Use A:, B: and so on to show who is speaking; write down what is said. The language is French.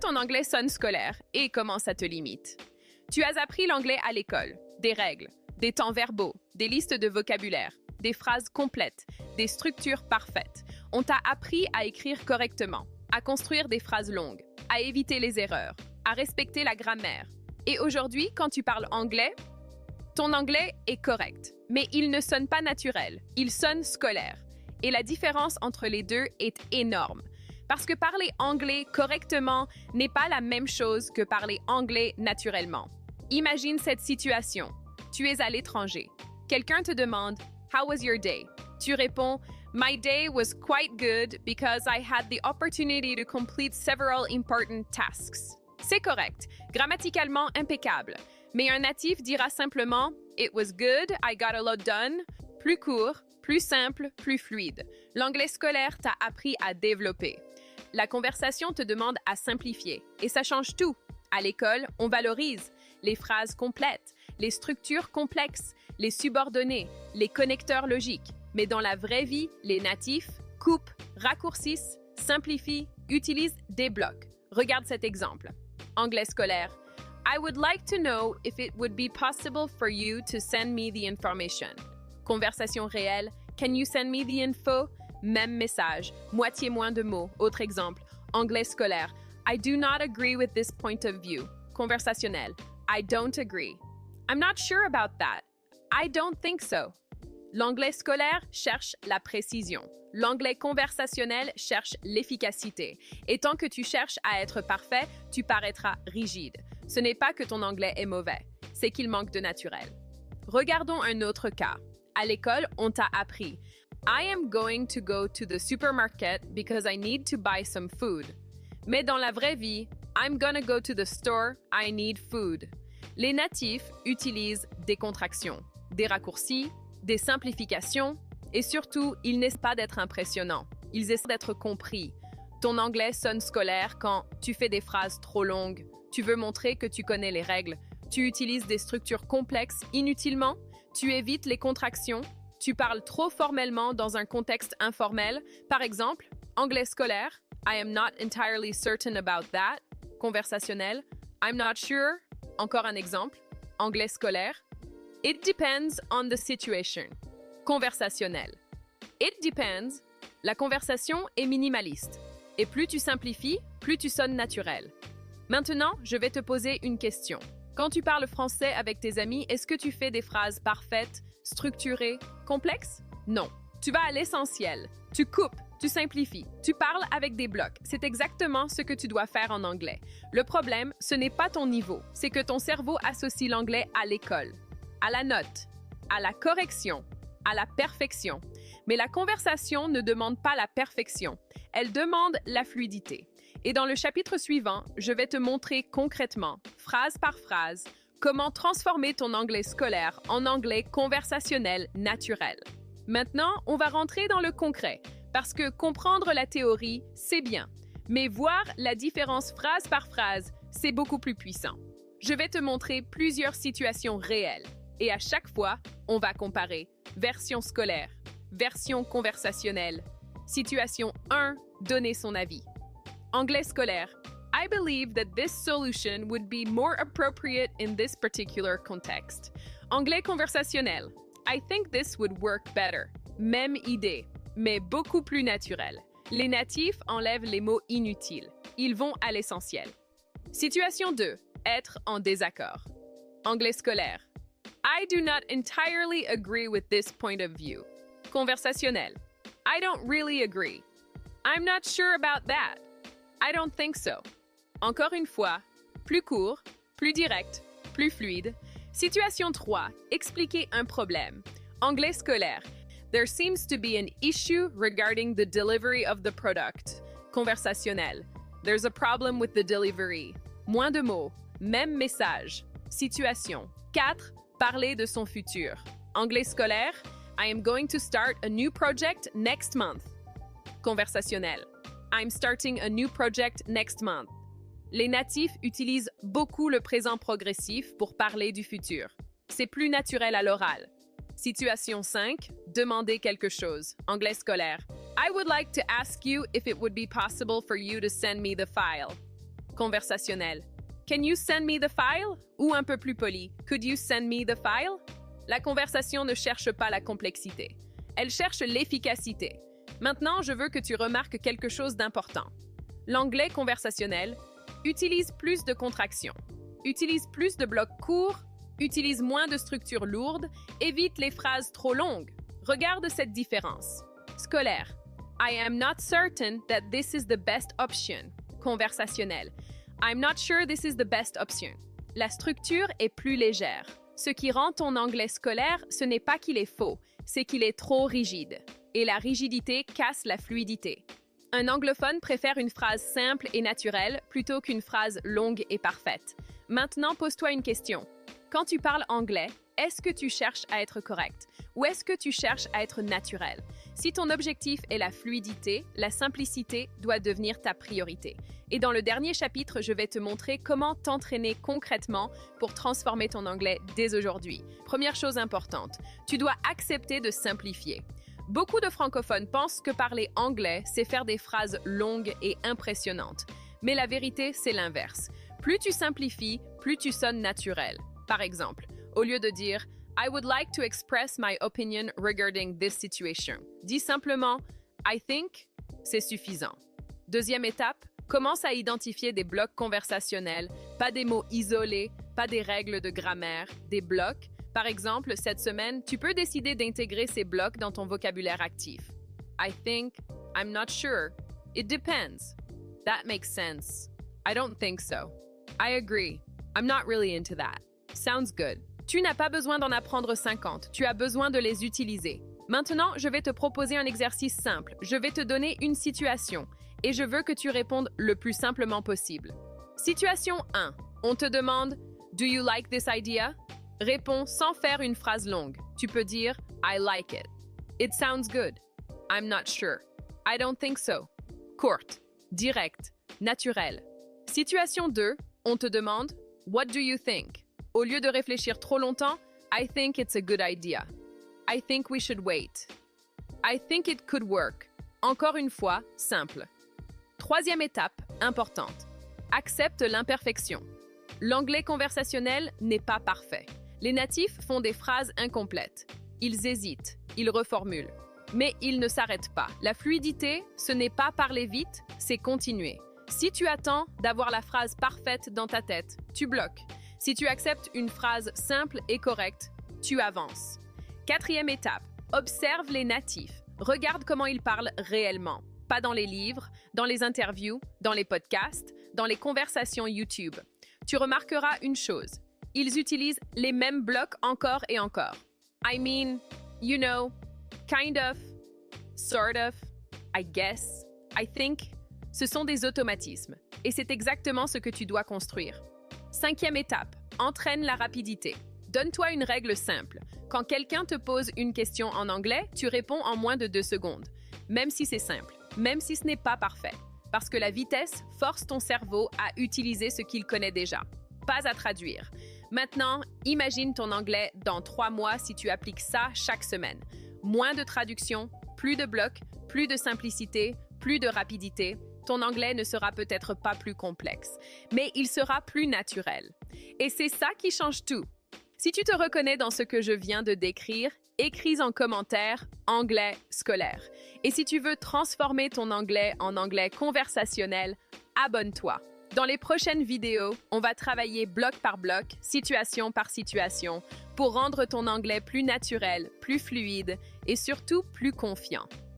A: ton anglais sonne scolaire et comment ça te limite? Tu as appris l'anglais à l'école, des règles, des temps verbaux, des listes de vocabulaire, des phrases complètes, des structures parfaites. On t'a appris à écrire correctement, à construire des phrases longues, à éviter les erreurs, à respecter la grammaire. Et aujourd'hui, quand tu parles anglais, ton anglais est correct, mais il ne sonne pas naturel, il sonne scolaire. Et la différence entre les deux est énorme. Parce que parler anglais correctement n'est pas la même chose que parler anglais naturellement. Imagine cette situation. Tu es à l'étranger. Quelqu'un te demande « How was your day ?» Tu réponds « My day was quite good because I had the opportunity to complete several important tasks. » C'est correct, grammaticalement impeccable. Mais un natif dira simplement « It was good, I got a lot done », plus court, plus simple, plus fluide. L'anglais scolaire t'a appris à développer. La conversation te demande à simplifier, et ça change tout. À l'école, on valorise les phrases complètes, les structures complexes, les subordonnés, les connecteurs logiques. Mais dans la vraie vie, les natifs coupent, raccourcissent, simplifient, utilisent des blocs. Regarde cet exemple. Anglais scolaire. I would like to know if it would be possible for you to send me the information. Conversation réelle. Can you send me the info? Même message, moitié moins de mots. Autre exemple, anglais scolaire. I do not agree with this point of view. Conversationnel. I don't agree. I'm not sure about that. I don't think so. L'anglais scolaire cherche la précision. L'anglais conversationnel cherche l'efficacité. Et tant que tu cherches à être parfait, tu paraîtras rigide. Ce n'est pas que ton anglais est mauvais, c'est qu'il manque de naturel. Regardons un autre cas. À l'école, on t'a appris I am going to go to the supermarket because I need to buy some food. Mais dans la vraie vie, I'm gonna go to the store, I need food. Les natifs utilisent des contractions, des raccourcis, des simplifications et surtout, ils n'essaient pas d'être impressionnants. Ils essaient d'être compris. Ton anglais sonne scolaire quand tu fais des phrases trop longues, tu veux montrer que tu connais les règles, tu utilises des structures complexes inutilement, tu évites les contractions, tu parles trop formellement dans un contexte informel. Par exemple, anglais scolaire, I am not entirely certain about that. Conversationnel, I'm not sure. Encore un exemple, anglais scolaire. It depends on the situation. Conversationnel. It depends. La conversation est minimaliste. Et plus tu simplifies, plus tu sonnes naturel. Maintenant, je vais te poser une question. Quand tu parles français avec tes amis, est-ce que tu fais des phrases parfaites, structurées, complexes? Non. Tu vas à l'essentiel. Tu coupes, tu simplifies, tu parles avec des blocs. C'est exactement ce que tu dois faire en anglais. Le problème, ce n'est pas ton niveau, c'est que ton cerveau associe l'anglais à l'école, à la note, à la correction, à la perfection. Mais la conversation ne demande pas la perfection, elle demande la fluidité. Et dans le chapitre suivant, je vais te montrer concrètement, phrase par phrase, comment transformer ton anglais scolaire en anglais conversationnel naturel. Maintenant, on va rentrer dans le concret, parce que comprendre la théorie, c'est bien, mais voir la différence phrase par phrase, c'est beaucoup plus puissant. Je vais te montrer plusieurs situations réelles, et à chaque fois, on va comparer version scolaire, version conversationnelle. Situation 1, donner son avis. Anglais scolaire. I believe that this solution would be more appropriate in this particular context. Anglais conversationnel. I think this would work better. Même idée, mais beaucoup plus naturelle. Les natifs enlèvent les mots inutiles. Ils vont à l'essentiel. Situation 2. Être en désaccord. Anglais scolaire. I do not entirely agree with this point of view. Conversationnel. I don't really agree. I'm not sure about that. I don't think so. Encore une fois, plus court, plus direct, plus fluide. Situation 3. Expliquer un problème. Anglais scolaire. There seems to be an issue regarding the delivery of the product. Conversationnel. There's a problem with the delivery. Moins de mots. Même message. Situation. 4. Parler de son futur. Anglais scolaire. I am going to start a new project next month. Conversationnel. I'm starting a new project next month. Les natifs utilisent beaucoup le présent progressif pour parler du futur. C'est plus naturel à l'oral. Situation 5. Demander quelque chose. Anglais scolaire. I would like to ask you if it would be possible for you to send me the file. conversationnel. Can you send me the file? Ou un peu plus poli, could you send me the file? La conversation ne cherche pas la complexité. Elle cherche l'efficacité. Maintenant, je veux que tu remarques quelque chose d'important. L'anglais conversationnel utilise plus de contractions, utilise plus de blocs courts, utilise moins de structures lourdes, évite les phrases trop longues. Regarde cette différence. Scolaire. I am not certain that this is the best option. Conversationnel. I'm not sure this is the best option. La structure est plus légère. Ce qui rend ton anglais scolaire, ce n'est pas qu'il est faux, c'est qu'il est trop rigide. Et la rigidité casse la fluidité. Un anglophone préfère une phrase simple et naturelle plutôt qu'une phrase longue et parfaite. Maintenant, pose-toi une question. Quand tu parles anglais, est-ce que tu cherches à être correct ou est-ce que tu cherches à être naturel? Si ton objectif est la fluidité, la simplicité doit devenir ta priorité. Et dans le dernier chapitre, je vais te montrer comment t'entraîner concrètement pour transformer ton anglais dès aujourd'hui. Première chose importante, tu dois accepter de simplifier. Beaucoup de francophones pensent que parler anglais, c'est faire des phrases longues et impressionnantes. Mais la vérité, c'est l'inverse. Plus tu simplifies, plus tu sonnes naturel. Par exemple, au lieu de dire « I would like to express my opinion regarding this situation », dis simplement « I think », c'est suffisant. Deuxième étape, commence à identifier des blocs conversationnels, pas des mots isolés, pas des règles de grammaire, des blocs. Par exemple, cette semaine, tu peux décider d'intégrer ces blocs dans ton vocabulaire actif. I think, I'm not sure, it depends. That makes sense. I don't think so. I agree. I'm not really into that. Sounds good. Tu n'as pas besoin d'en apprendre 50, tu as besoin de les utiliser. Maintenant, je vais te proposer un exercice simple. Je vais te donner une situation et je veux que tu répondes le plus simplement possible. Situation 1. On te demande « Do you like this idea ?» Réponds sans faire une phrase longue. Tu peux dire « I like it ». « It sounds good ». « I'm not sure ». « I don't think so ». Courte, directe, naturelle. Situation 2. On te demande « What do you think ?» Au lieu de réfléchir trop longtemps, « I think it's a good idea ». « I think we should wait ». « I think it could work ». Encore une fois, simple. Troisième étape, importante. Accepte l'imperfection. L'anglais conversationnel n'est pas parfait. Les natifs font des phrases incomplètes. Ils hésitent, ils reformulent. Mais ils ne s'arrêtent pas. La fluidité, ce n'est pas parler vite, c'est continuer. Si tu attends d'avoir la phrase parfaite dans ta tête, tu bloques. Si tu acceptes une phrase simple et correcte, tu avances. Quatrième étape, observe les natifs. Regarde comment ils parlent réellement. Pas dans les livres, dans les interviews, dans les podcasts, dans les conversations YouTube. Tu remarqueras une chose. Ils utilisent les mêmes blocs encore et encore. I mean, you know, kind of, sort of, I guess, I think. Ce sont des automatismes. Et c'est exactement ce que tu dois construire. Cinquième étape, entraîne la rapidité. Donne-toi une règle simple. Quand quelqu'un te pose une question en anglais, tu réponds en moins de 2 secondes. Même si c'est simple, même si ce n'est pas parfait. Parce que la vitesse force ton cerveau à utiliser ce qu'il connaît déjà. Pas à traduire. Maintenant, imagine ton anglais dans 3 mois si tu appliques ça chaque semaine. Moins de traduction, plus de blocs, plus de simplicité, plus de rapidité. Ton anglais ne sera peut-être pas plus complexe, mais il sera plus naturel. Et c'est ça qui change tout. Si tu te reconnais dans ce que je viens de décrire, écris en commentaire « anglais scolaire ». Et si tu veux transformer ton anglais en anglais conversationnel, abonne-toi. Dans les prochaines vidéos, on va travailler bloc par bloc, situation par situation, pour rendre ton anglais plus naturel, plus fluide et surtout plus confiant.